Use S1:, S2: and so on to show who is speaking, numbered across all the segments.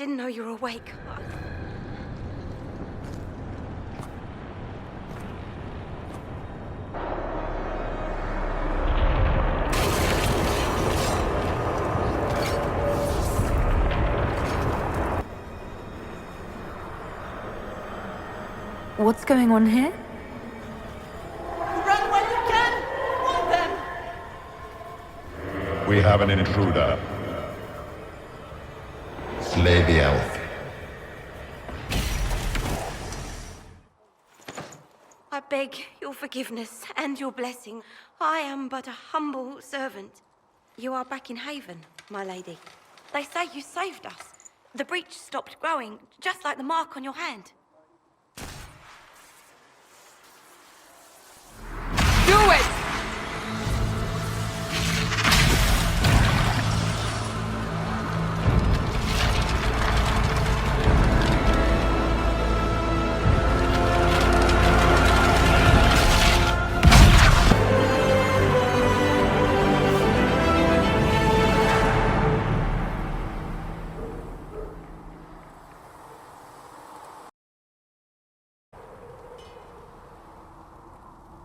S1: didn't know you were awake.
S2: What's going on here?
S3: Run when you can! Want them!
S4: We have an intruder. Slay the elf.
S1: I beg your forgiveness and your blessing. I am but a humble servant. You are back in Haven, my lady. They say you saved us. The breach stopped growing, just like the mark on your hand.
S3: Do it!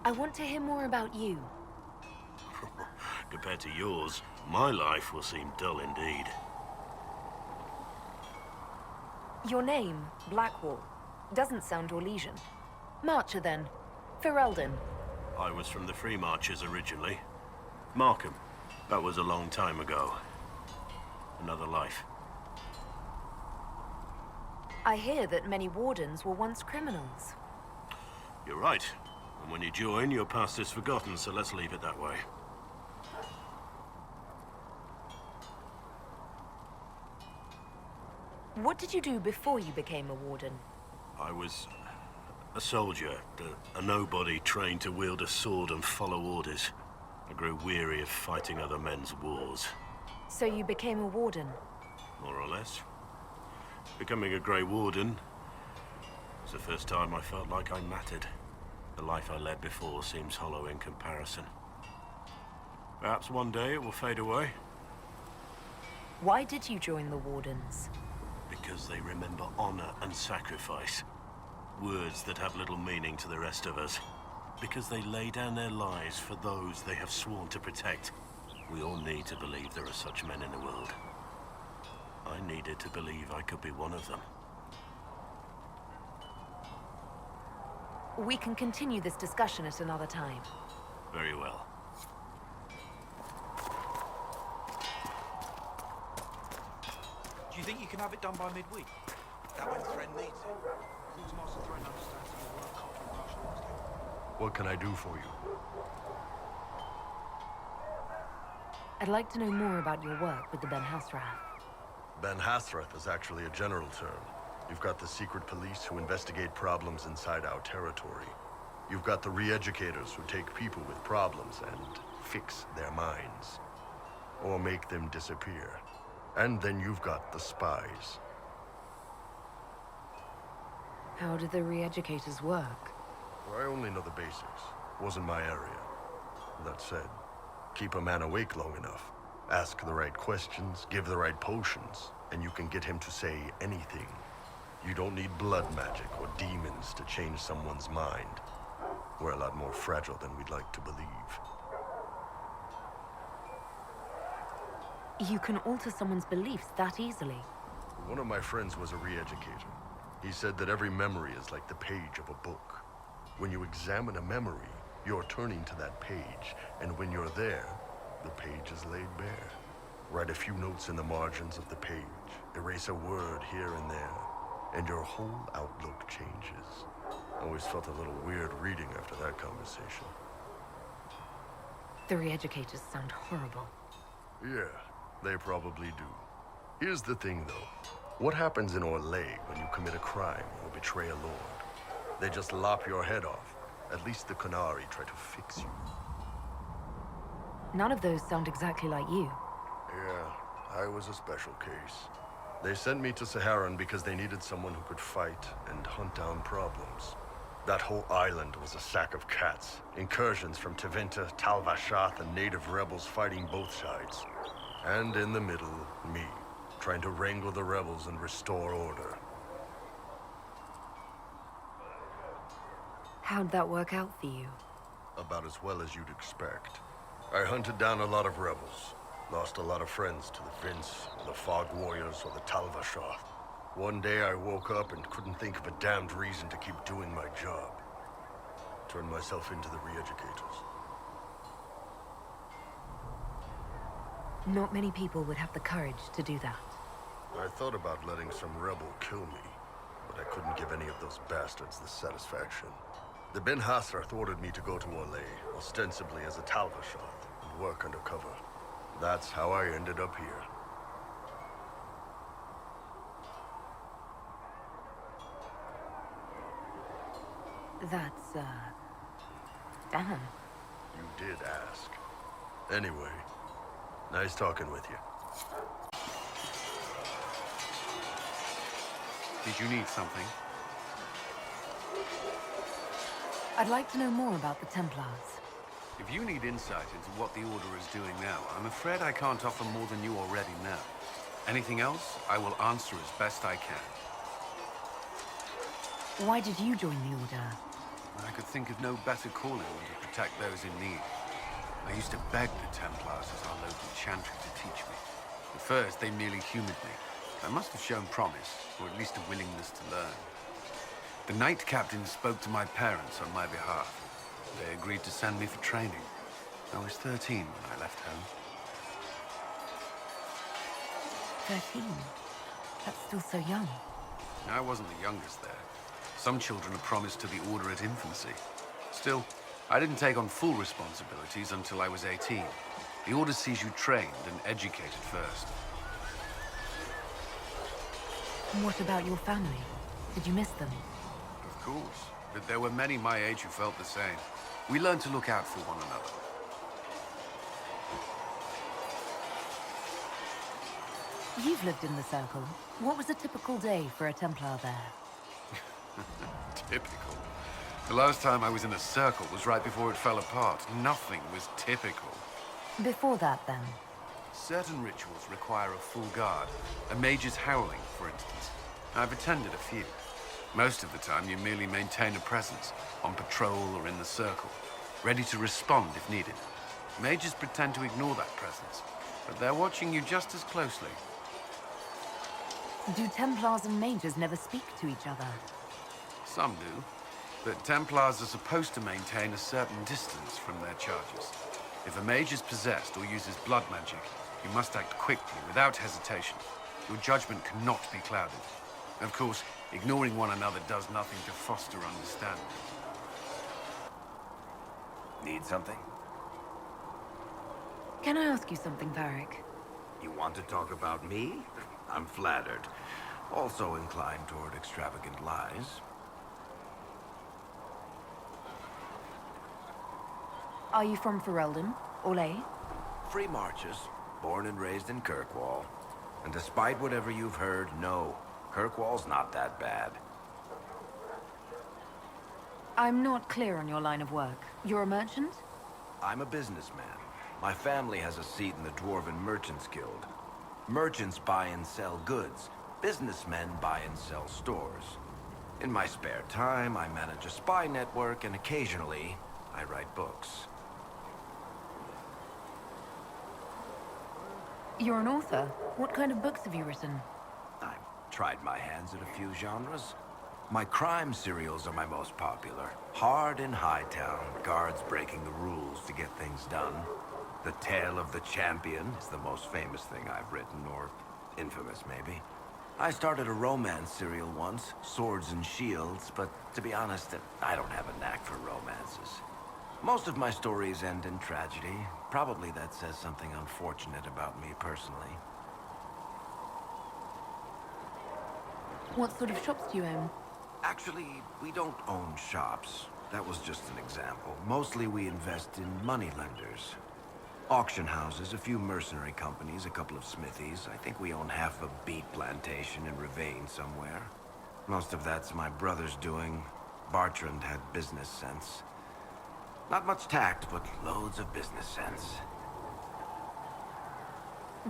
S2: I want to hear more about you.
S5: Compared to yours, my life will seem dull indeed.
S2: Your name, Blackwall, doesn't sound Orlesian. Marcher, then. Ferelden.
S5: I was from the Free Marchers originally. Markham. That was a long time ago. Another life.
S2: I hear that many wardens were once criminals.
S5: You're right. And when you join, your past is forgotten, so let's leave it that way.
S2: What did you do before you became a warden?
S5: I was a soldier, a nobody trained to wield a sword and follow orders. I grew weary of fighting other men's wars.
S2: So you became a warden?
S5: More or less. Becoming a Grey Warden was the first time I felt like I mattered. The life I led before seems hollow in comparison. Perhaps one day it will fade away.
S2: Why did you join the Wardens?
S5: Because they remember honor and sacrifice. Words that have little meaning to the rest of us. Because they lay down their lives for those they have sworn to protect. We all need to believe there are such men in the world. I needed to believe I could be one of them.
S2: We can continue this discussion at another time.
S5: Very well.
S6: Do you think you can have it done by midweek? That when Thren needs it. Quartermaster Thren understands that your work can't be rushed last year.
S4: What can I do for you?
S2: I'd like to know more about your work with the Ben Hasrath.
S7: Ben Hasrath is actually a general term. You've got the secret police who investigate problems inside our territory. You've got the re-educators who take people with problems and fix their minds. Or make them disappear. And then you've got the spies.
S2: How do the re-educators work?
S7: Well, I only know the basics. Wasn't my area. That said, keep a man awake long enough. Ask the right questions, give the right potions, and you can get him to say anything. You don't need blood magic or demons to change someone's mind. We're a lot more fragile than we'd like to believe.
S2: You can alter someone's beliefs that easily.
S7: One of my friends was a re-educator. He said that every memory is like the page of a book. When you examine a memory, you're turning to that page, and when you're there, the page is laid bare. Write a few notes in the margins of the page, erase a word here and there, and your whole outlook changes. I always felt a little weird reading after that conversation.
S2: The re-educators sound horrible.
S7: Yeah, they probably do. Here's the thing, though. What happens in Orlais when you commit a crime or betray a lord? They just lop your head off. At least the Qunari try to fix you.
S2: None of those sound exactly like you.
S7: Yeah, I was a special case. They sent me to Saharan because they needed someone who could fight and hunt down problems. That whole island was a sack of cats. Incursions from Tevinter, Tal Vashath, and native rebels fighting both sides. And in the middle, me. trying to wrangle the rebels and restore order.
S2: How'd that work out for you?
S7: About as well as you'd expect. I hunted down a lot of rebels. Lost a lot of friends to the Vince, or the Fog Warriors, or the Talvashah. One day I woke up and couldn't think of a damned reason to keep doing my job. Turned myself into the re-educators.
S2: Not many people would have the courage to do that.
S7: I thought about letting some rebel kill me, but I couldn't give any of those bastards the satisfaction. The Ben Hasrath ordered me to go to Orlais, ostensibly as a Talvashah, and work undercover. That's how I ended up here.
S2: That's, damn.
S7: You did ask. Anyway, nice talking with you.
S8: Did you need something?
S2: I'd like to know more about the Templars.
S8: If you need insight into what the Order is doing now, I'm afraid I can't offer more than you already know. Anything else, I will answer as best I can.
S2: Why did you join the Order?
S8: I could think of no better calling than to protect those in need. I used to beg the Templars as our local chantry to teach me. At first, they merely humored me. I must have shown promise, or at least a willingness to learn. The Knight Captain spoke to my parents on my behalf. They agreed to send me for training. I was 13 when I left home.
S2: 13? That's still so young.
S8: I wasn't the youngest there. Some children are promised to the Order at infancy. Still, I didn't take on full responsibilities until I was 18. The Order sees you trained and educated first.
S2: And what about your family? Did you miss them?
S8: Of course, but there were many my age who felt the same. We learned to look out for one another.
S2: You've lived in the Circle. What was a typical day for a Templar there?
S8: Typical. The last time I was in a circle was right before it fell apart. Nothing was typical.
S2: Before that, then?
S8: Certain rituals require a full guard. A mage's howling, for instance. I've attended a few. Most of the time, you merely maintain a presence, on patrol or in the circle, ready to respond if needed. Mages pretend to ignore that presence, but they're watching you just as closely.
S2: Do Templars and mages never speak to each other?
S8: Some do, but Templars are supposed to maintain a certain distance from their charges. If a mage is possessed or uses blood magic, you must act quickly, without hesitation. Your judgment cannot be clouded. Of course, ignoring one another does nothing to foster understanding.
S9: Need something?
S2: Can I ask you something, Varric?
S9: You want to talk about me? I'm flattered. Also inclined toward extravagant lies.
S2: Are you from Ferelden? Orlais?
S9: Free marches, born and raised in Kirkwall. And despite whatever you've heard, no, Kirkwall's not that bad.
S2: I'm not clear on your line of work. You're a merchant?
S9: I'm a businessman. My family has a seat in the Dwarven Merchants Guild. Merchants buy and sell goods. Businessmen buy and sell stores. In my spare time, I manage a spy network, and occasionally, I write books.
S2: You're an author. What kind of books have you written?
S9: I've tried my hands at a few genres. My crime serials are my most popular. Hard in Hightown, guards breaking the rules to get things done. The Tale of the Champion is the most famous thing I've written, or infamous maybe. I started a romance serial once, Swords and Shields, but to be honest, I don't have a knack for romances. Most of my stories end in tragedy. Probably that says something unfortunate about me personally.
S2: What sort of shops do you own?
S9: Actually, we don't own shops. That was just an example. Mostly we invest in moneylenders. Auction houses, a few mercenary companies, a couple of smithies. I think we own half a beet plantation in Ravane somewhere. Most of that's my brother's doing. Bartrand had business sense. Not much tact, but loads of business sense.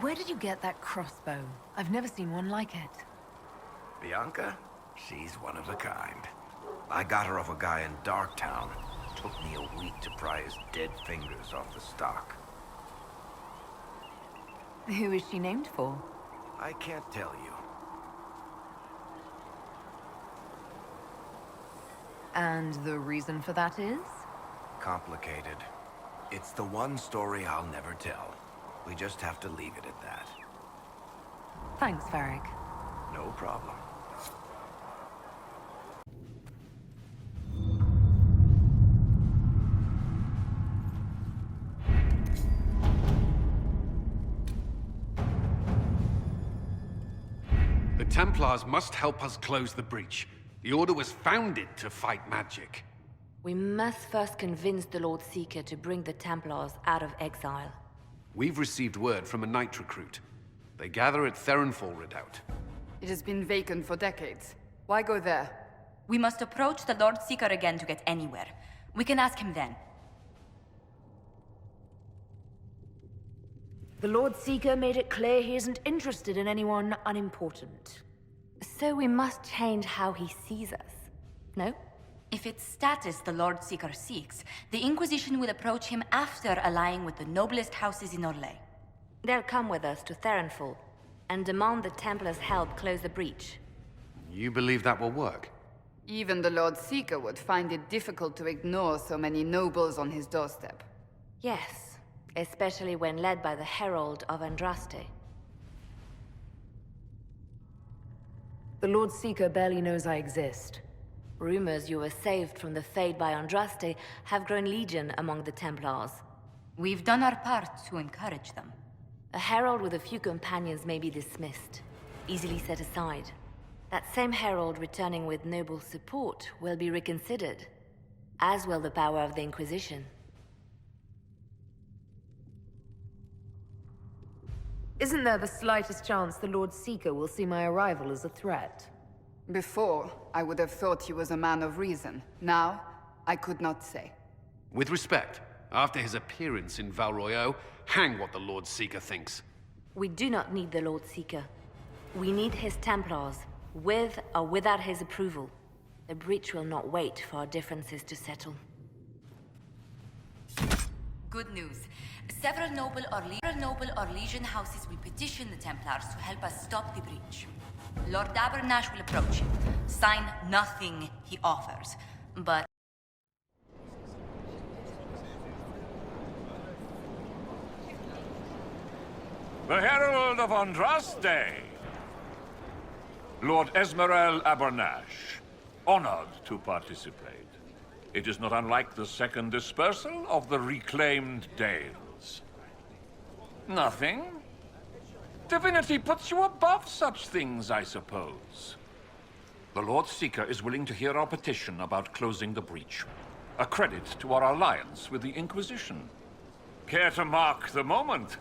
S2: Where did you get that crossbow? I've never seen one like it.
S9: Bianca? She's one of a kind. I got her off a guy in Darktown. Took me a week to pry his dead fingers off the stock.
S2: Who is she named for?
S9: I can't tell you.
S2: And the reason for that is?
S9: Complicated. It's the one story I'll never tell. We just have to leave it at that.
S2: Thanks, Varric.
S9: No problem.
S8: The Templars must help us close the breach. The Order was founded to fight magic.
S2: We must first convince the Lord Seeker to bring the Templars out of exile.
S8: We've received word from a knight recruit. They gather at Theronfall Redoubt.
S3: It has been vacant for decades. Why go there?
S10: We must approach the Lord Seeker again to get anywhere. We can ask him then.
S2: The Lord Seeker made it clear he isn't interested in anyone unimportant. So we must change how he sees us, no?
S10: If it's status the Lord Seeker seeks, the Inquisition will approach him after allying with the noblest houses in Orlais.
S2: They'll come with us to Theronfall and demand the Templars' help close the breach.
S8: You believe that will work?
S3: Even the Lord Seeker would find it difficult to ignore so many nobles on his doorstep.
S2: Yes, especially when led by the Herald of Andraste. The Lord Seeker barely knows I exist. Rumors you were saved from the fate by Andraste have grown legion among the Templars.
S10: We've done our part to encourage them.
S2: A herald with a few companions may be dismissed, easily set aside. That same herald returning with noble support will be reconsidered, as will the power of the Inquisition. Isn't there the slightest chance the Lord Seeker will see my arrival as a threat?
S3: Before, I would have thought he was a man of reason. Now, I could not say.
S8: With respect, after his appearance in Val Royeaux, hang what the Lord Seeker thinks.
S2: We do not need the Lord Seeker. We need his Templars, with or without his approval. The breach will not wait for our differences to settle.
S10: Good news. Several noble or legion houses will petition the Templars to help us stop the breach. Lord Abernash will approach him. Sign nothing he offers, but...
S11: The Herald of Andraste! Lord Esmerel Abernash, honored to participate. It is not unlike the second dispersal of the reclaimed Dales. Nothing? Divinity puts you above such things, I suppose. The Lord Seeker is willing to hear our petition about closing the breach. A credit to our alliance with the Inquisition. Care to mark the moment?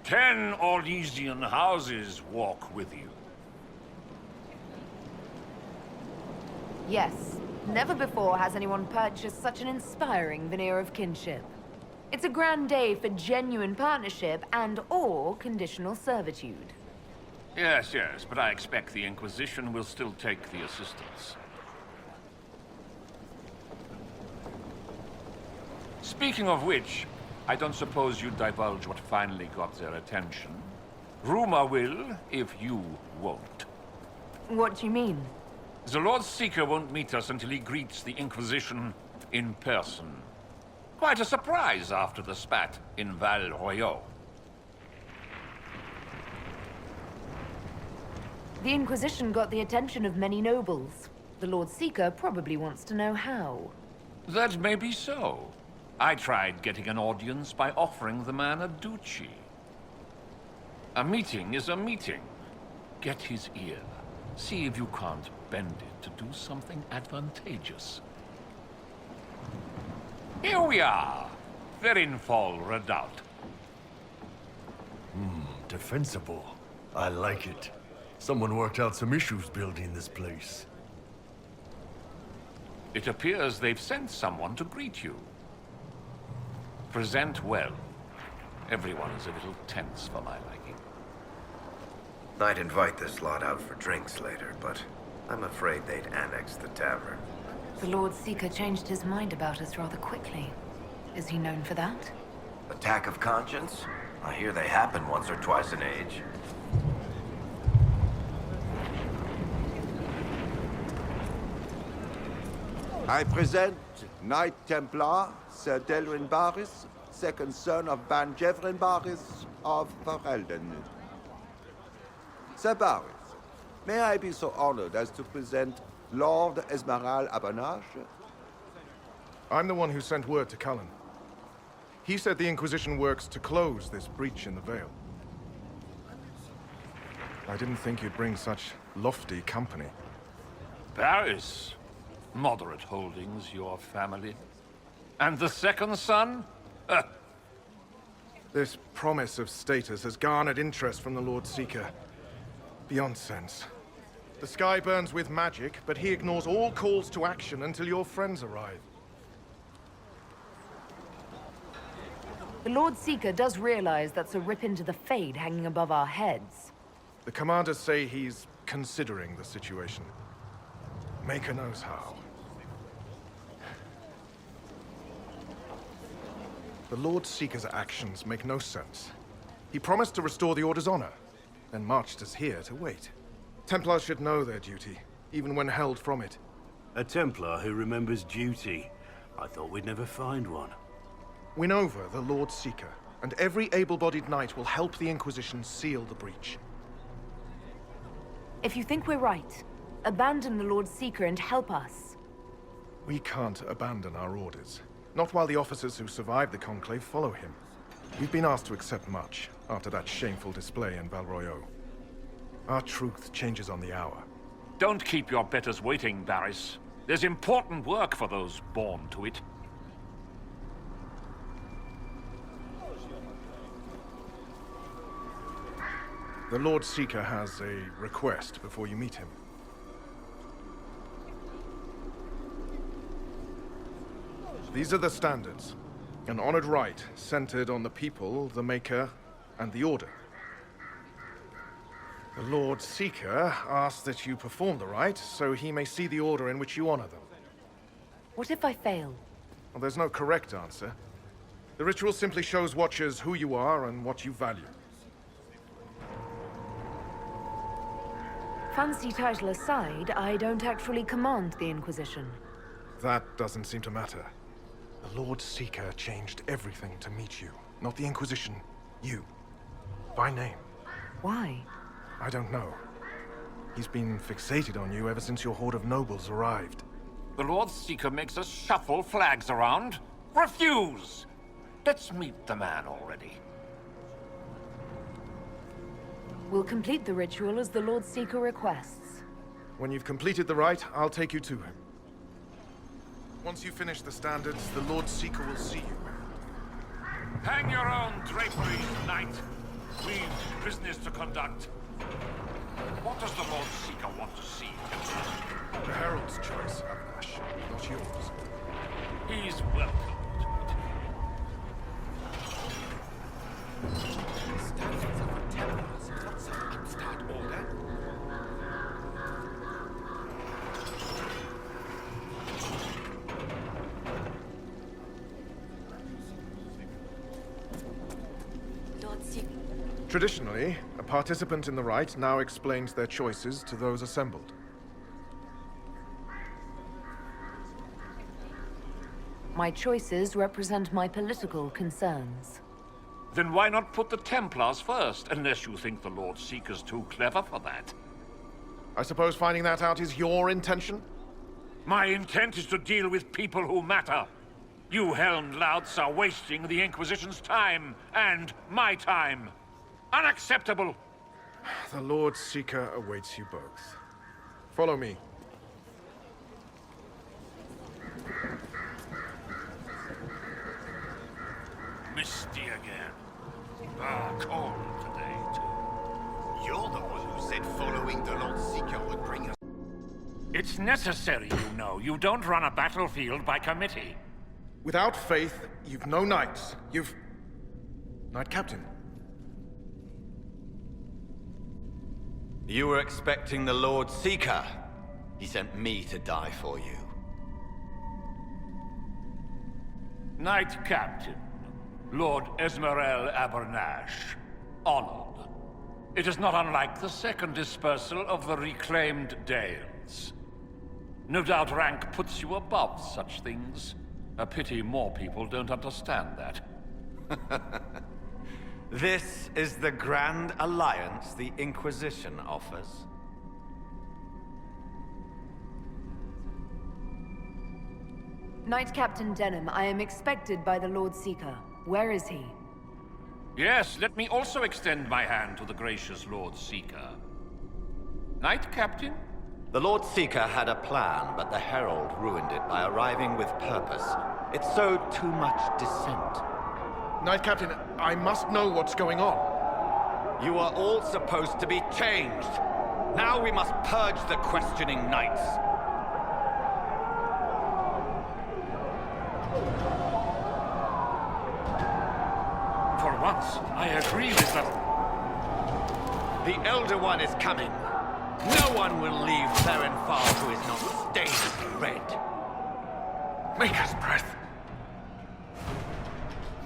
S11: 10 Orlesian houses walk with you.
S2: Yes. Never before has anyone purchased such an inspiring veneer of kinship. It's a grand day for genuine partnership and/or conditional servitude.
S11: Yes, but I expect the Inquisition will still take the assistance. Speaking of which, I don't suppose you'd divulge what finally got their attention. Rumor will, if you won't.
S2: What do you mean?
S11: The Lord Seeker won't meet us until he greets the Inquisition in person. Quite a surprise after the spat in Val Royeaux.
S2: The Inquisition got the attention of many nobles. The Lord Seeker probably wants to know how.
S11: That may be so. I tried getting an audience by offering the man a duchy. A meeting is a meeting. Get his ear. See if you can't bend it to do something advantageous. Here we are. Theronfall Redoubt.
S7: Defensible. I like it. Someone worked out some issues building this place.
S11: It appears they've sent someone to greet you. Present well. Everyone is a little tense for my liking.
S9: I'd invite this lot out for drinks later, but I'm afraid they'd annex the tavern.
S2: The Lord Seeker changed his mind about us rather quickly. Is he known for that?
S9: Attack of conscience? I hear they happen once or twice an age.
S12: I present Knight Templar, Sir Delrin Barris, second son of Ban Jevrin Barris of Ferelden. Sir Barris, may I be so honored as to present Lord Esmeralda Abernage?
S13: I'm the one who sent word to Cullen. He said the Inquisition works to close this breach in the Veil. I didn't think you'd bring such lofty company.
S11: Paris. Moderate holdings, your family. And the second son?
S13: This promise of status has garnered interest from the Lord Seeker. Beyond sense. The sky burns with magic, but he ignores all calls to action until your friends arrive.
S2: The Lord Seeker does realize that's a rip into the Fade hanging above our heads.
S13: The commanders say he's considering the situation. Maker knows how. The Lord Seeker's actions make no sense. He promised to restore the Order's honor, then marched us here to wait. Templars should know their duty, even when held from it.
S5: A Templar who remembers duty. I thought we'd never find one.
S13: Win over the Lord Seeker, and every able-bodied knight will help the Inquisition seal the breach.
S2: If you think we're right, abandon the Lord Seeker and help us.
S13: We can't abandon our orders. Not while the officers who survived the Conclave follow him. We've been asked to accept much after that shameful display in Val Royeaux. Our truth changes on the hour.
S11: Don't keep your betters waiting, Barris. There's important work for those born to it.
S13: The Lord Seeker has a request before you meet him. These are the standards. An honored right centered on the people, the Maker, and the Order. The Lord Seeker asks that you perform the rite, so he may see the order in which you honor them.
S2: What if I fail?
S13: Well, there's no correct answer. The ritual simply shows Watchers who you are and what you value.
S2: Fancy title aside, I don't actually command the Inquisition.
S13: That doesn't seem to matter. The Lord Seeker changed everything to meet you. Not the Inquisition. You. By name.
S2: Why?
S13: I don't know. He's been fixated on you ever since your horde of nobles arrived.
S11: The Lord Seeker makes us shuffle flags around. Refuse! Let's meet the man already.
S2: We'll complete the ritual as the Lord Seeker requests.
S13: When you've completed the rite, I'll take you to him. Once you finish the standards, the Lord Seeker will see you.
S11: Hang your own draperies, knight. We've business to conduct. What does the Lord Seeker want to see?
S13: The Herald's choice, Abernage, not yours.
S11: He's welcome to it.
S6: Standards of the Templars, not some upstart order.
S13: Traditionally, a participant in the rite now explains their choices to those assembled.
S2: My choices represent my political concerns.
S11: Then why not put the Templars first, unless you think the Lord Seeker's too clever for that?
S13: I suppose finding that out is your intention?
S11: My intent is to deal with people who matter. You helmed louts are wasting the Inquisition's time, and my time. Unacceptable!
S13: The Lord Seeker awaits you both. Follow me.
S11: Misty again. Cold today, too.
S9: You're the one who said following the Lord Seeker would bring us.
S11: It's necessary, you know. You don't run a battlefield by committee.
S13: Without faith, you've no knights. You've... Knight Captain.
S14: You were expecting the Lord Seeker. He sent me to die for you.
S11: Knight Captain, Lord Esmerel Abernash, honored. It is not unlike the second dispersal of the reclaimed Dales. No doubt rank puts you above such things. A pity more people don't understand that.
S14: This is the grand alliance the Inquisition offers.
S2: Knight Captain Denham, I am expected by the Lord Seeker. Where is he?
S11: Yes, let me also extend my hand to the gracious Lord Seeker. Knight Captain?
S14: The Lord Seeker had a plan, but the Herald ruined it by arriving with purpose. It sowed too much dissent.
S13: Knight Captain, I must know what's going on.
S14: You are all supposed to be changed. Now we must purge the questioning knights.
S11: For once, I agree with them.
S14: The Elder One is coming. No one will leave Therenfar who is not stained red.
S13: Maker's breath.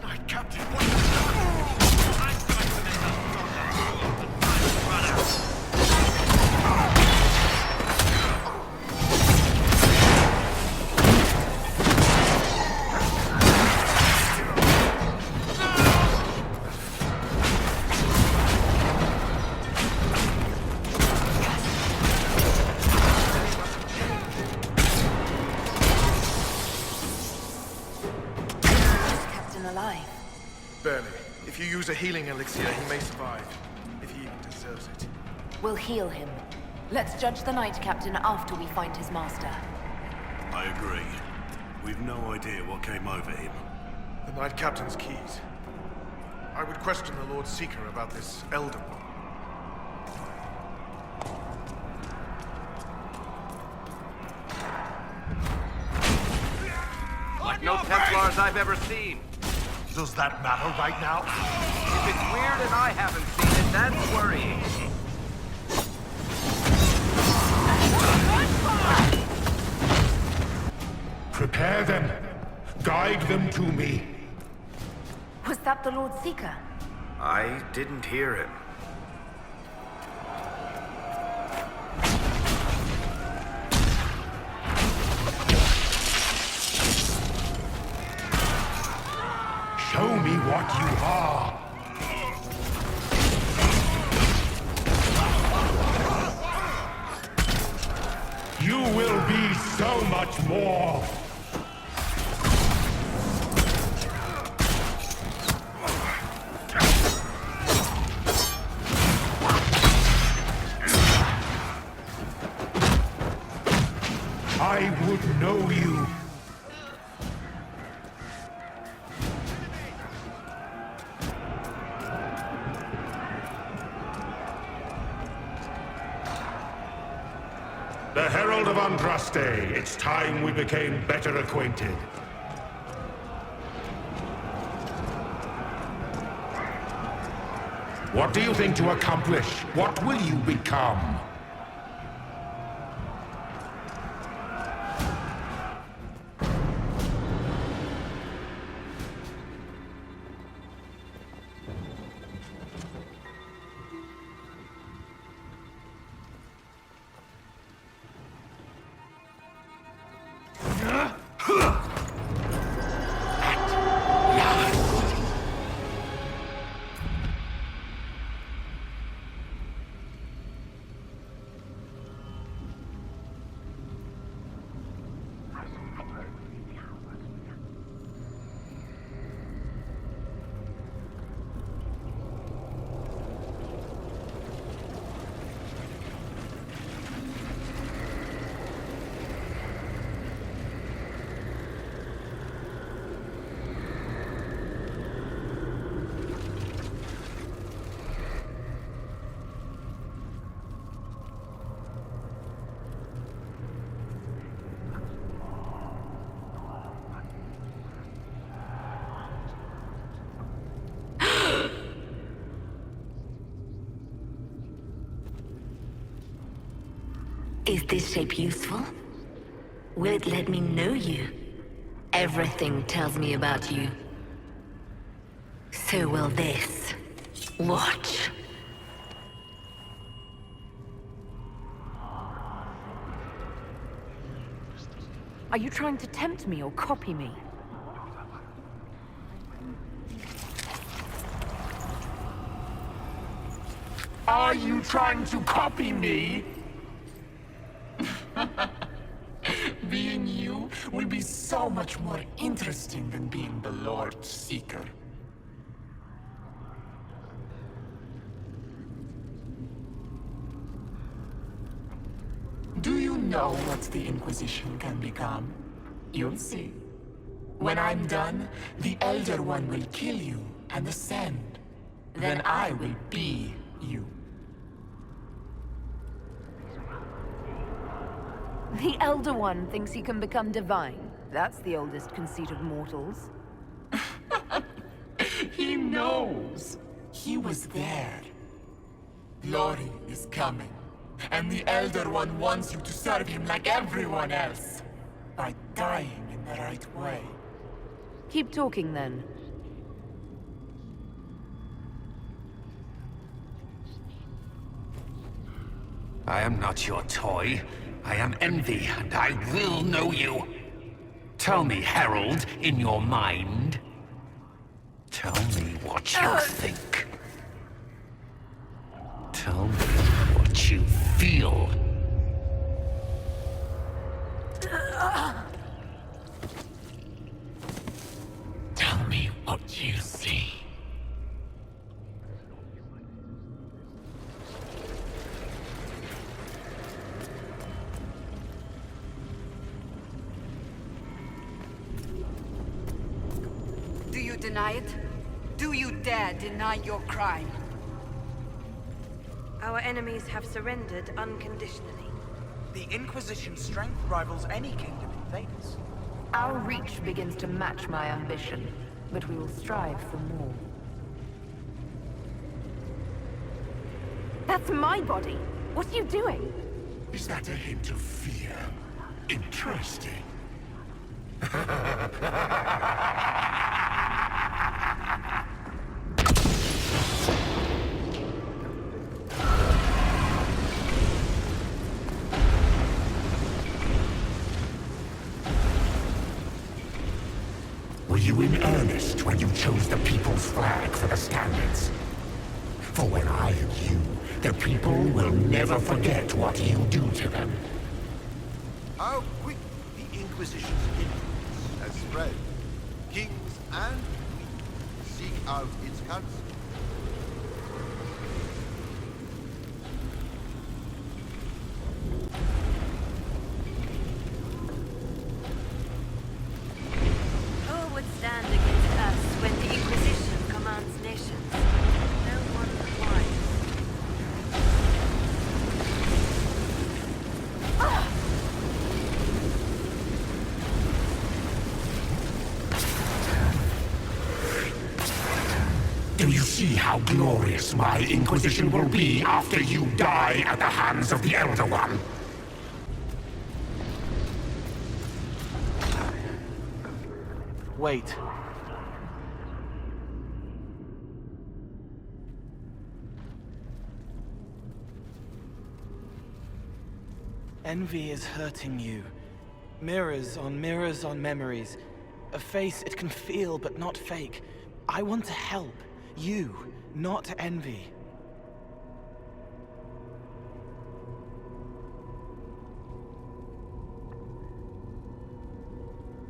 S13: Knight Captain, what barely. If you use a healing elixir, he may survive. If he even deserves it.
S2: We'll heal him. Let's judge the Knight Captain after we find his master.
S5: I agree. We've no idea what came over him.
S13: The Knight Captain's keys. I would question the Lord Seeker about this Elder One.
S9: Like no Templars I've ever seen.
S4: Does that matter right now?
S9: If it's weird and I haven't seen it, that's worrying.
S4: Prepare them. Guide them to me.
S2: Was that the Lord Seeker?
S9: I didn't hear him.
S4: Show me what you are. You will be so much more. I would know you. The Herald of Andraste, it's time we became better acquainted. What do you think to accomplish? What will you become?
S2: Is this shape useful? Will it let me know you? Everything tells me about you. So will this. Watch.
S15: Are you trying to tempt me or copy me?
S4: Are you trying to copy me? Being you will be so much more interesting than being the Lord Seeker. Do you know what the Inquisition can become? You'll see. When I'm done, the Elder One will kill you and ascend. Then I will be you.
S15: The Elder One thinks he can become divine. That's the oldest conceit of mortals.
S4: He knows. He was there. Glory is coming. And the Elder One wants you to serve him like everyone else. By dying in the right way.
S15: Keep talking then.
S9: I am not your toy. I am Envy, and I will know you. Tell me, Herald, in your mind. Tell me what you think. Tell me what you feel.
S4: Tell me what you see.
S3: Do you deny it? Do you dare deny your crime?
S1: Our enemies have surrendered unconditionally.
S6: The Inquisition's strength rivals any kingdom in Vegas.
S15: Our reach begins to match my ambition, but we will strive for more. That's my body! What are you doing?
S4: Is that a hint of fear? Interesting. Were you in earnest when you chose the People's Flag for the standards? For when I am you, the people will never forget what you do to them.
S12: How quick the Inquisition's influence has spread. Kings and queens seek out its counsel.
S1: Who would stand against us when the Inquisition commands nations? No one wise.
S4: Do you see how glorious my Inquisition will be after you die at the hands of the Elder One?
S6: Wait. Envy is hurting you. Mirrors on memories. A face it can feel but not fake. I want to help. You, not Envy.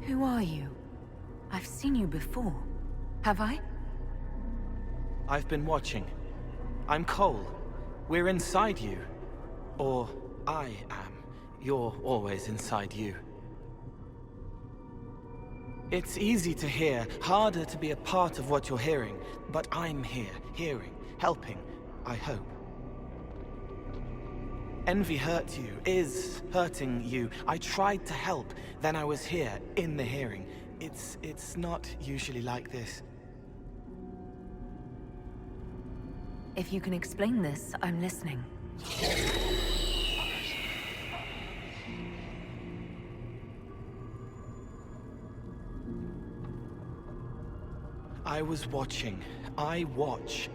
S15: Who are you? I've seen you before. Have I?
S6: I've been watching. I'm Cole. We're inside you. Or I am. You're always inside you. It's easy to hear, harder to be a part of what you're hearing. But I'm here, hearing, helping, I hope. Envy hurt you, is hurting you. I tried to help, then I was here, in the hearing. It's not usually like this.
S15: If you can explain this, I'm listening.
S6: I was watching. I watch.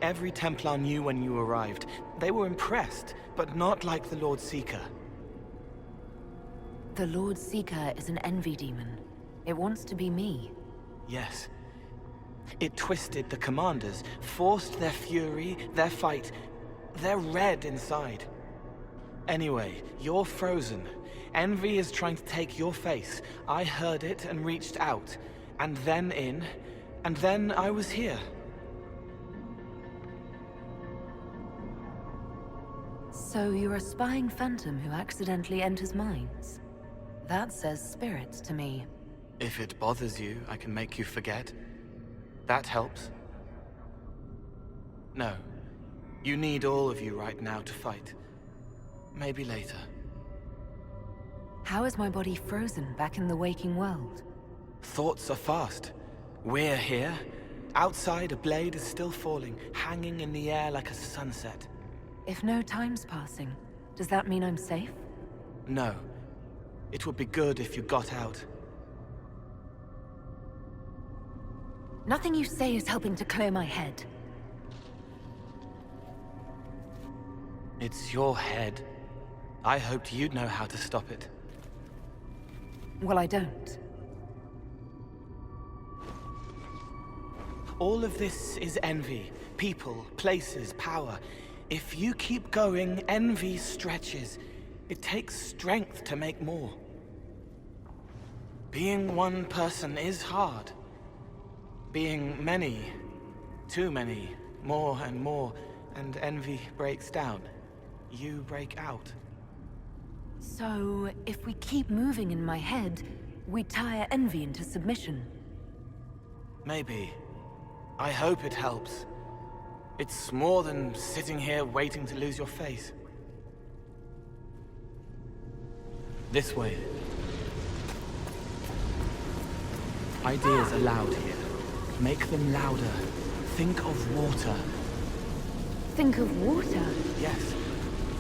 S6: Every Templar knew when you arrived. They were impressed, but not like the Lord Seeker.
S15: The Lord Seeker is an envy demon. It wants to be me.
S6: Yes. It twisted the commanders, forced their fury, their fight. They're red inside. Anyway, you're frozen. Envy is trying to take your face. I heard it and reached out. And then in. And then I was here.
S15: So you're a spying phantom who accidentally enters minds? That says spirits to me.
S6: If it bothers you, I can make you forget. That helps. No. You need all of you right now to fight. Maybe later.
S15: How is my body frozen back in the waking world?
S6: Thoughts are fast. We're here. Outside, a blade is still falling, hanging in the air like a sunset.
S15: If no time's passing, does that mean I'm safe?
S6: No. It would be good if you got out.
S15: Nothing you say is helping to clear my head.
S6: It's your head. I hoped you'd know how to stop it.
S15: Well, I don't.
S6: All of this is envy. People, places, power. If you keep going, envy stretches. It takes strength to make more. Being one person is hard. Being many, too many, more and more, and envy breaks down. You break out.
S15: So, if we keep moving in my head, we tire envy into submission.
S6: Maybe. I hope it helps. It's more than sitting here waiting to lose your face. This way. Ideas are loud here. Make them louder. Think of water.
S15: Think of water?
S6: Yes.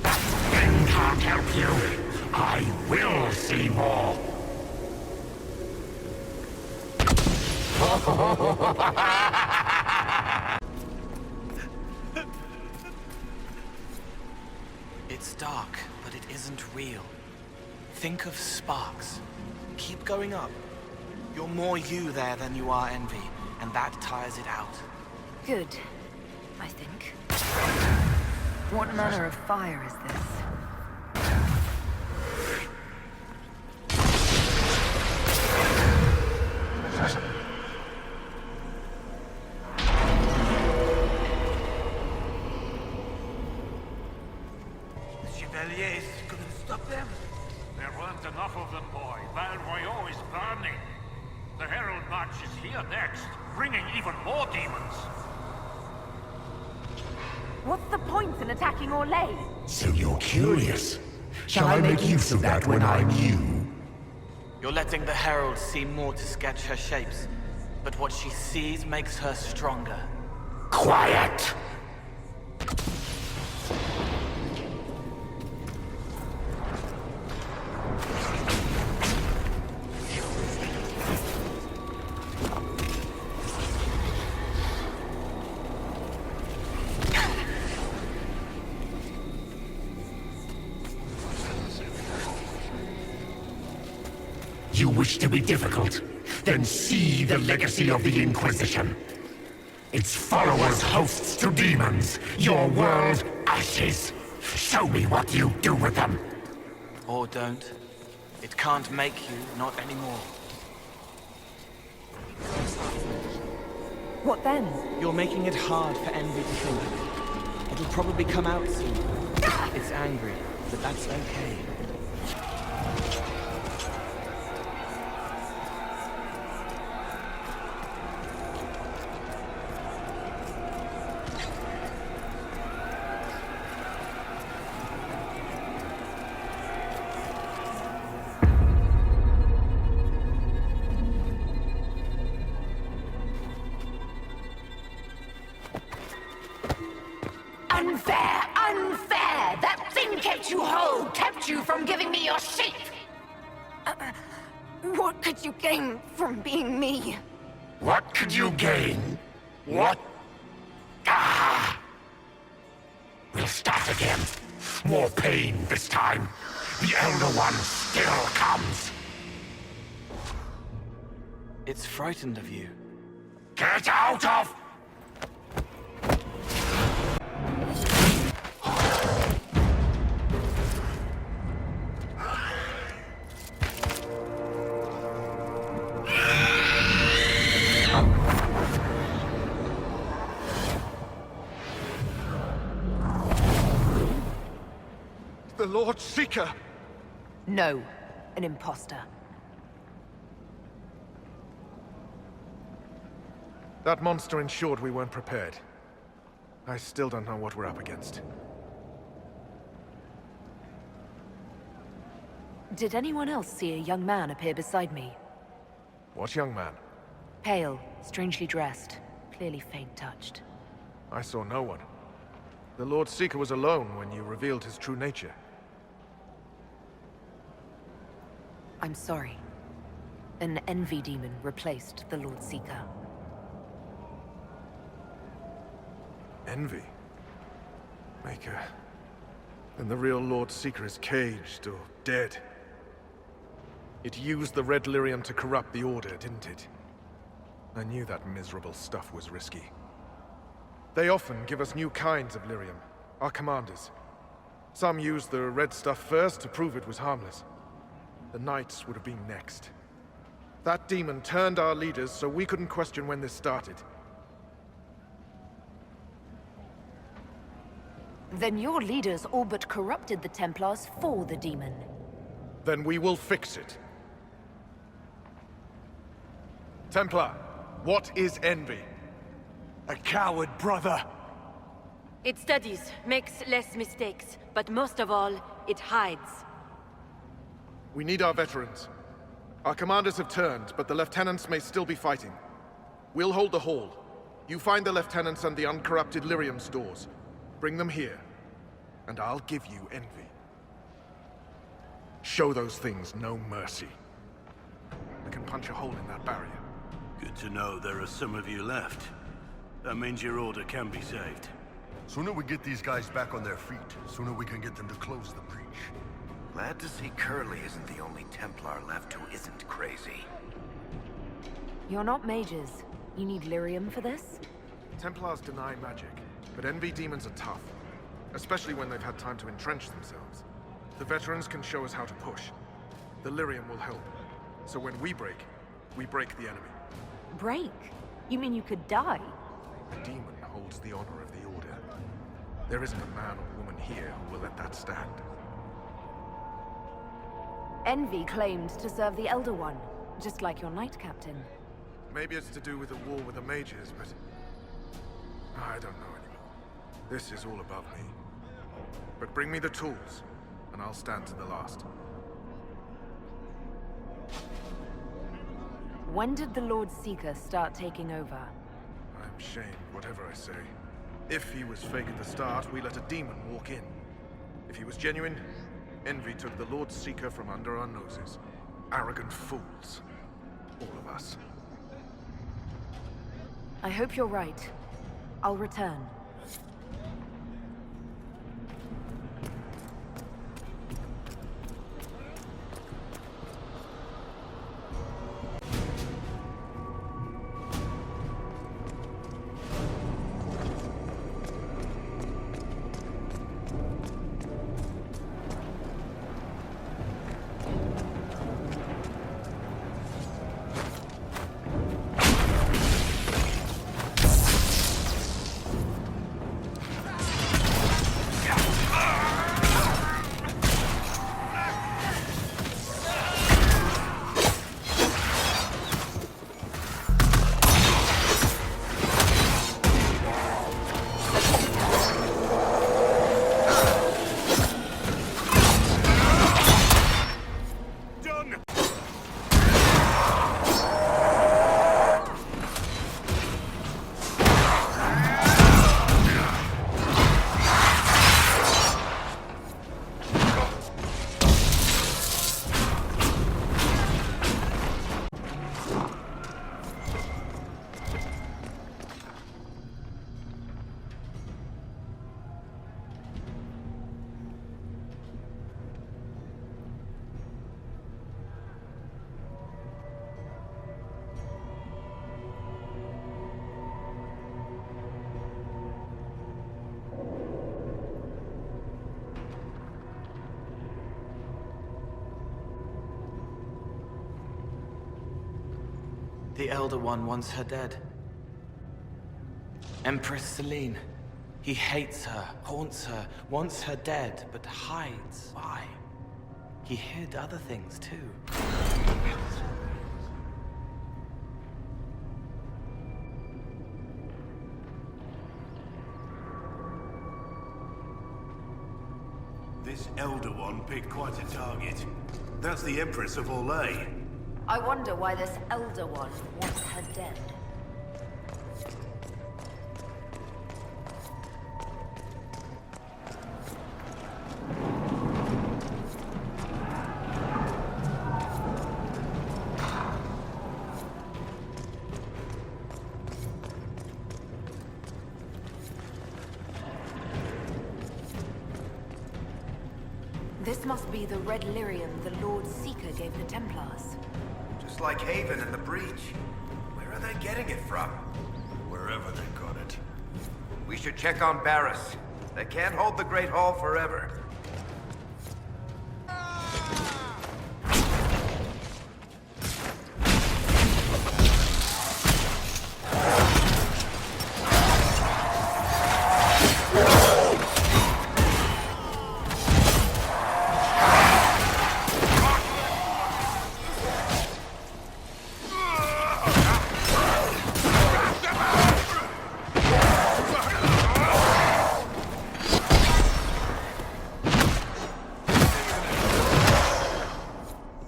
S4: That thing can't help you. I will see more.
S6: It's dark, but it isn't real. Think of sparks. Keep going up. You're more you there than you are envy, and that tires it out.
S15: Good, I think. What manner of fire is this?
S14: Chevaliers couldn't stop them?
S11: There weren't enough of them, boy. Valroyo is burning. The Herald March is here next, bringing even more demons.
S15: What's the point in attacking Orlais?
S4: So you're curious. Shall I make use of that when I'm you?
S6: You're letting the Herald see more to sketch her shapes, but what she sees makes her stronger.
S4: Quiet! You wish to be difficult? Then see the legacy of the Inquisition. Its followers hosts to demons, your world ashes. Show me what you do with them.
S6: Or don't. It can't make you, not anymore.
S15: What then?
S6: You're making it hard for envy to think. It'll probably come out soon. It's angry, but that's okay.
S15: Unfair! Unfair! That thing kept you whole, kept you from giving me your shape! What could you gain from being me?
S4: What could you gain? What? Ah! We'll start again. More pain this time. The Elder One still comes.
S6: It's frightened of you.
S4: Get out of...
S13: The Lord Seeker!
S15: No, an imposter.
S13: That monster ensured we weren't prepared. I still don't know what we're up against.
S15: Did anyone else see a young man appear beside me?
S13: What young man?
S15: Pale, strangely dressed, clearly fate-touched.
S13: I saw no one. The Lord Seeker was alone when you revealed his true nature.
S15: I'm sorry. An envy demon replaced the Lord Seeker.
S13: Envy? Maker. Then the real Lord Seeker is caged or dead. It used the Red Lyrium to corrupt the Order, didn't it? I knew that miserable stuff was risky. They often give us new kinds of Lyrium, our commanders. Some used the red stuff first to prove it was harmless. The Knights would have been next. That demon turned our leaders so we couldn't question when this started.
S15: Then your leaders all but corrupted the Templars for the demon.
S13: Then we will fix it. Templar, what is envy?
S14: A coward, brother.
S1: It studies, makes less mistakes, but most of all, it hides.
S13: We need our veterans. Our commanders have turned, but the lieutenants may still be fighting. We'll hold the hall. You find the lieutenants and the uncorrupted Lyrium stores. Bring them here, and I'll give you envy. Show those things no mercy. I can punch a hole in that barrier.
S5: Good to know there are some of you left. That means your order can be saved.
S7: Sooner we get these guys back on their feet, sooner we can get them to close the breach.
S9: Glad to see Curly isn't the only Templar left who isn't crazy.
S15: You're not mages. You need Lyrium for this?
S13: Templars deny magic, but envy demons are tough. Especially when they've had time to entrench themselves. The veterans can show us how to push. The Lyrium will help. So when we break the enemy.
S15: Break? You mean you could die?
S13: A demon holds the honor of the Order. There isn't a man or woman here who will let that stand.
S15: Envy claimed to serve the Elder One, just like your Knight Captain.
S13: Maybe it's to do with the war with the mages, but... I don't know anymore. This is all above me. But bring me the tools, and I'll stand to the last.
S15: When did the Lord Seeker start taking over?
S13: I'm shamed, whatever I say. If he was fake at the start, we let a demon walk in. If he was genuine, envy took the Lord Seeker from under our noses. Arrogant fools. All of us.
S15: I hope you're right. I'll return.
S6: The Elder One wants her dead. Empress Celine. He hates her, haunts her, wants her dead, but hides. Why? He hid other things, too.
S5: This Elder One picked quite a target. That's the Empress of Orlais.
S2: I wonder why this Elder One wants her dead. This must be the red lyrium the Lord Seeker gave the Templars.
S9: Just like Haven and the Breach. Where are they getting it from?
S7: Wherever they got it.
S9: We should check on Barris. They can't hold the Great Hall forever.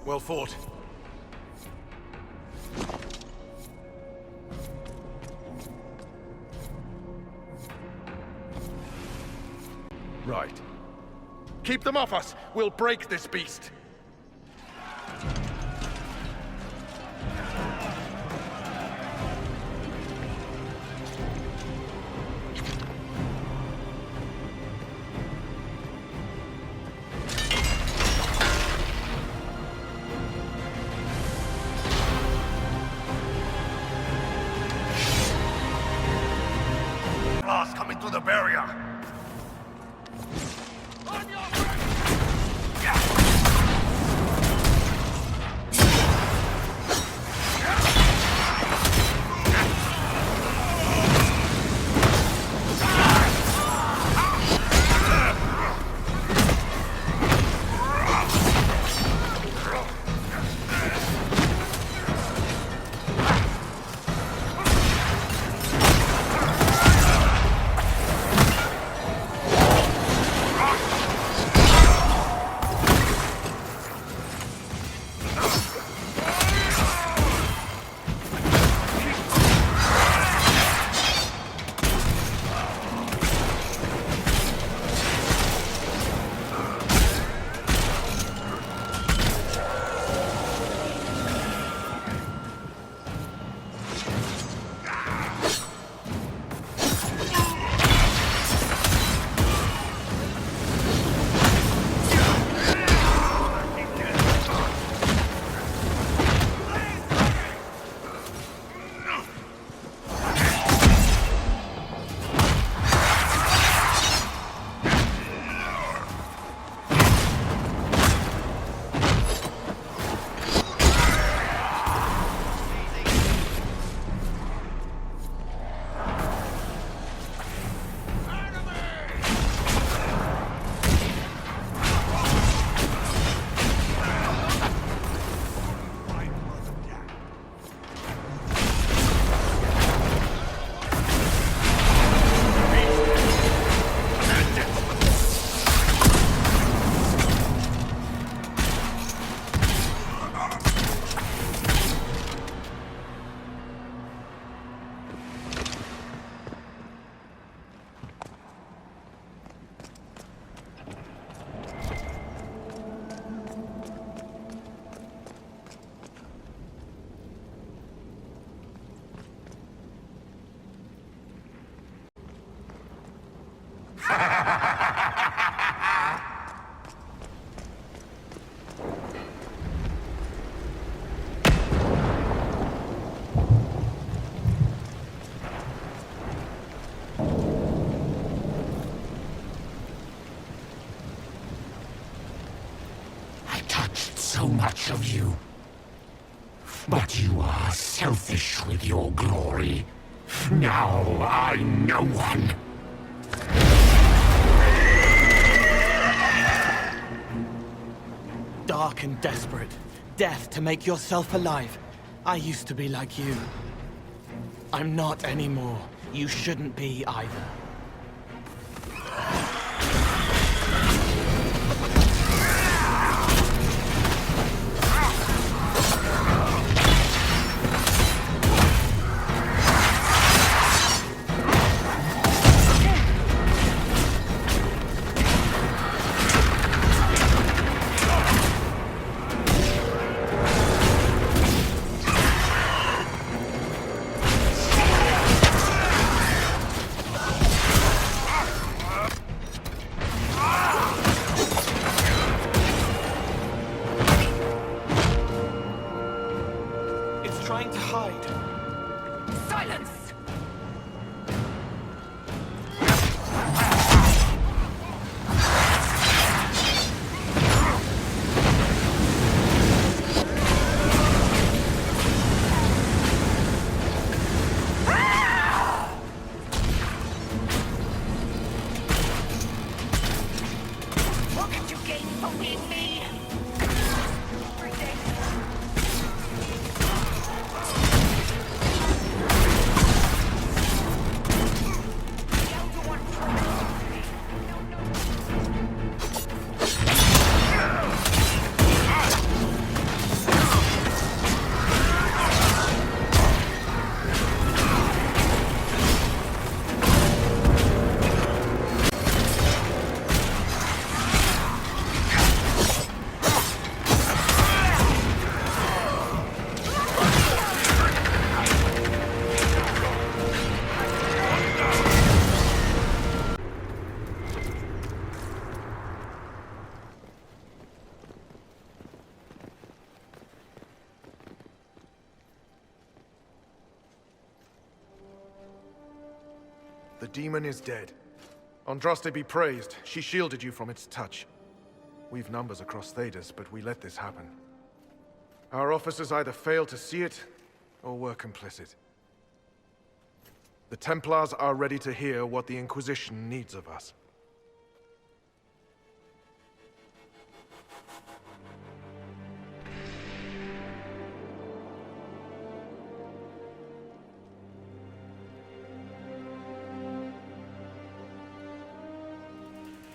S13: Well fought. Right. Keep them off us! We'll break this beast!
S7: Blast coming through the barrier!
S4: So much of you. But you are selfish with your glory. Now I'm no one.
S6: Dark and desperate. Death to make yourself alive. I used to be like you. I'm not anymore. You shouldn't be either. Trying to hide.
S10: Silence! What did you gain from being me?
S13: The demon is dead. Andraste be praised. She shielded you from its touch. We've numbers across Thedas, but we let this happen. Our officers either failed to see it, or were complicit. The Templars are ready to hear what the Inquisition needs of us.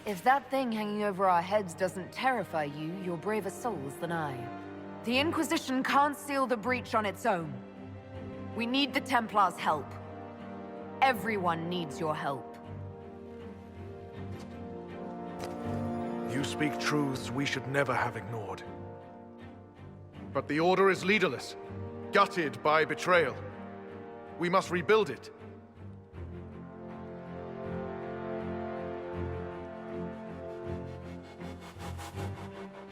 S15: If that thing hanging over our heads doesn't terrify you, you're braver souls than I. The Inquisition can't seal the breach on its own. We need the Templars' help. Everyone needs your help.
S13: You speak truths we should never have ignored. But the Order is leaderless, gutted by betrayal. We must rebuild it.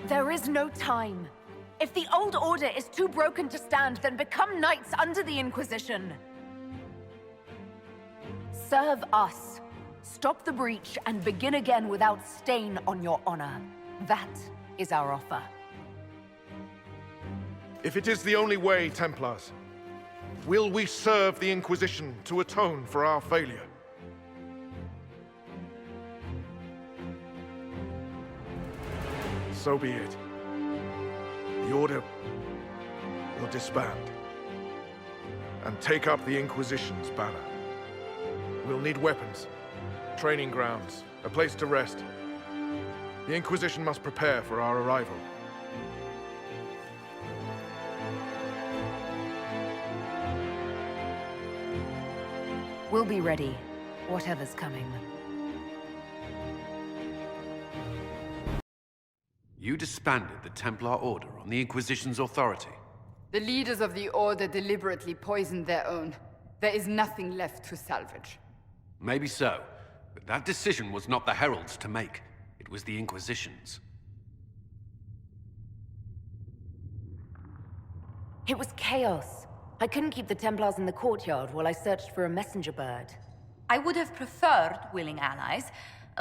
S15: There is no time. If the old order is too broken to stand, then become knights under the Inquisition. Serve us. Stop the breach and begin again without stain on your honor. That is our offer.
S13: If it is the only way, Templars, will we serve the Inquisition to atone for our failure? So be it. The Order will disband and take up the Inquisition's banner. We'll need weapons, training grounds, a place to rest. The Inquisition must prepare for our arrival.
S15: We'll be ready, whatever's coming.
S8: You disbanded the Templar Order on the Inquisition's authority.
S3: The leaders of the Order deliberately poisoned their own. There is nothing left to salvage.
S8: Maybe so, but that decision was not the Herald's to make. It was the Inquisition's.
S15: It was chaos. I couldn't keep the Templars in the courtyard while I searched for a messenger bird.
S10: I would have preferred willing allies,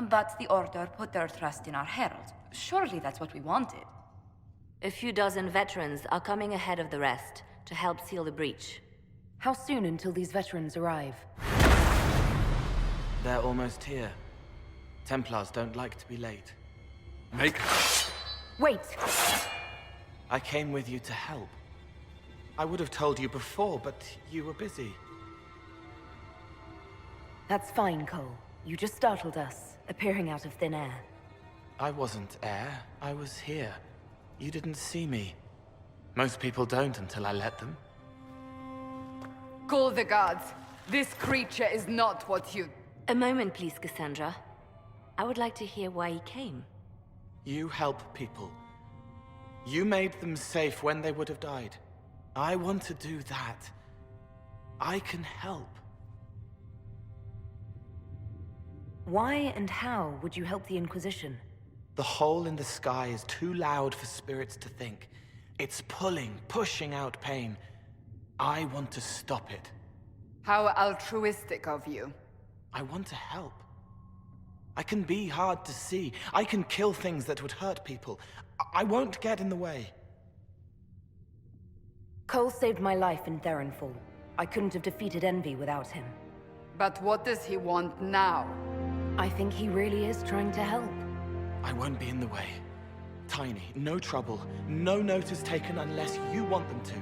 S10: but the Order put their trust in our Herald. Surely that's what we wanted.
S2: A few dozen veterans are coming ahead of the rest to help seal the breach.
S15: How soon until these veterans arrive?
S6: They're almost here. Templars don't like to be late.
S15: Wait!
S6: I came with you to help. I would have told you before, but you were busy.
S15: That's fine, Cole. You just startled us, appearing out of thin air.
S6: I wasn't air. I was here. You didn't see me. Most people don't until I let them.
S3: Call the guards. This creature is not what you...
S2: A moment, please, Cassandra. I would like to hear why he came.
S6: You help people. You made them safe when they would have died. I want to do that. I can help.
S15: Why and how would you help the Inquisition?
S6: The hole in the sky is too loud for spirits to think. It's pulling, pushing out pain. I want to stop it.
S3: How altruistic of you.
S6: I want to help. I can be hard to see. I can kill things that would hurt people. I won't get in the way.
S15: Cole saved my life in Theronfall. I couldn't have defeated Envy without him.
S3: But what does he want now?
S15: I think he really is trying to help.
S6: I won't be in the way. Tiny, no trouble, no notice taken unless you want them to.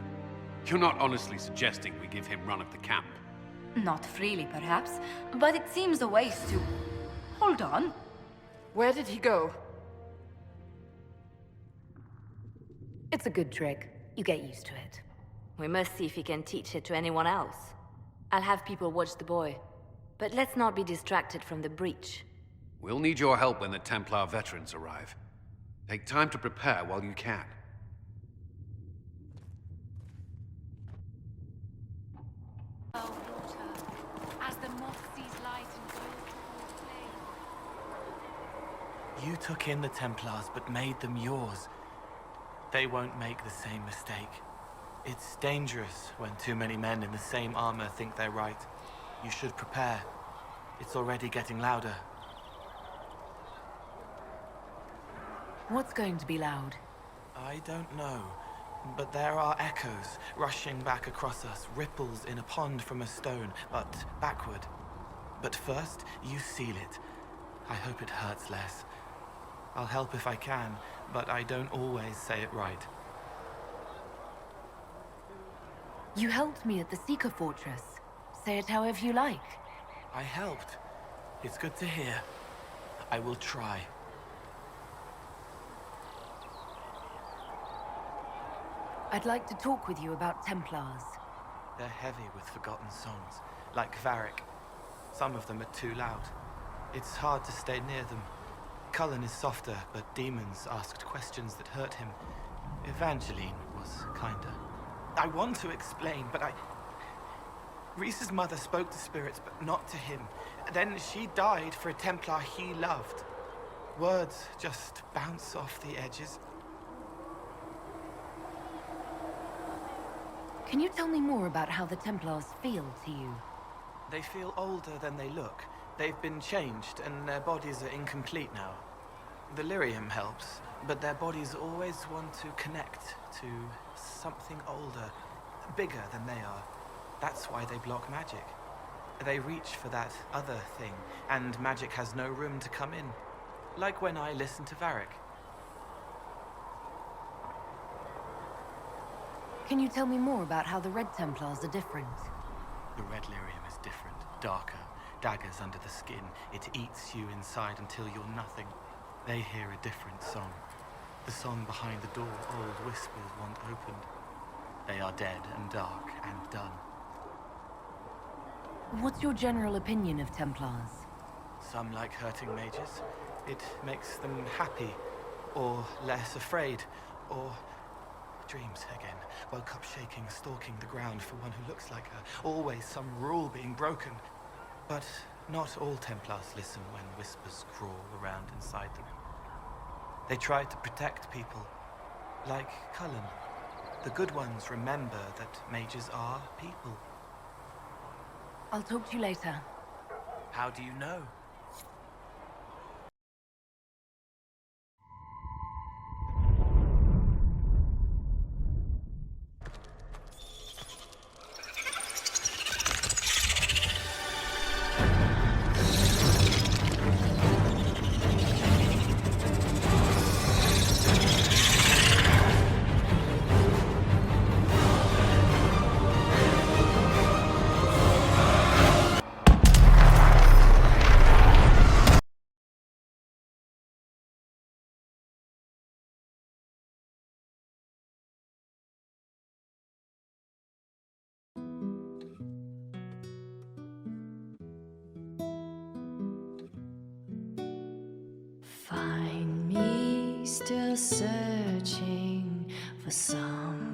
S8: You're not honestly suggesting we give him run of the camp?
S10: Not freely, perhaps, but it seems a waste to... Hold on.
S3: Where did he go?
S15: It's a good trick. You get used to it.
S2: We must see if he can teach it to anyone else. I'll have people watch the boy. But let's not be distracted from the breach.
S8: We'll need your help when the Templar veterans arrive. Take time to prepare while you can.
S6: You took in the Templars, but made them yours. They won't make the same mistake. It's dangerous when too many men in the same armor think they're right. You should prepare. It's already getting louder.
S15: What's going to be loud?
S6: I don't know, but there are echoes rushing back across us, ripples in a pond from a stone, but backward. But first, you seal it. I hope it hurts less. I'll help if I can, but I don't always say it right.
S15: You helped me at the Seeker Fortress. Say it however you like.
S6: I helped. It's good to hear. I will try.
S15: I'd like to talk with you about Templars.
S6: They're heavy with forgotten songs, like Varric. Some of them are too loud. It's hard to stay near them. Cullen is softer, but demons asked questions that hurt him. Evangeline was kinder. I want to explain, but Reese's mother spoke to spirits, but not to him. Then she died for a Templar he loved. Words just bounce off the edges.
S15: Can you tell me more about how the Templars feel to you?
S6: They feel older than they look. They've been changed, and their bodies are incomplete now. The lyrium helps, but their bodies always want to connect to something older, bigger than they are. That's why they block magic. They reach for that other thing, and magic has no room to come in. Like when I listen to Varric.
S15: Can you tell me more about how the Red Templars are different?
S6: The red lyrium is different, darker. Daggers under the skin. It eats you inside until you're nothing. They hear a different song. The song behind the door old whispers want opened. They are dead and dark and done.
S15: What's your general opinion of Templars?
S6: Some like hurting mages. It makes them happy, or less afraid, or dreams again. Woke up shaking, stalking the ground for one who looks like her. Always some rule being broken. But not all Templars listen when whispers crawl around inside them. They try to protect people, like Cullen. The good ones remember that mages are people.
S15: I'll talk to you later.
S6: How do you know?
S16: still searching for some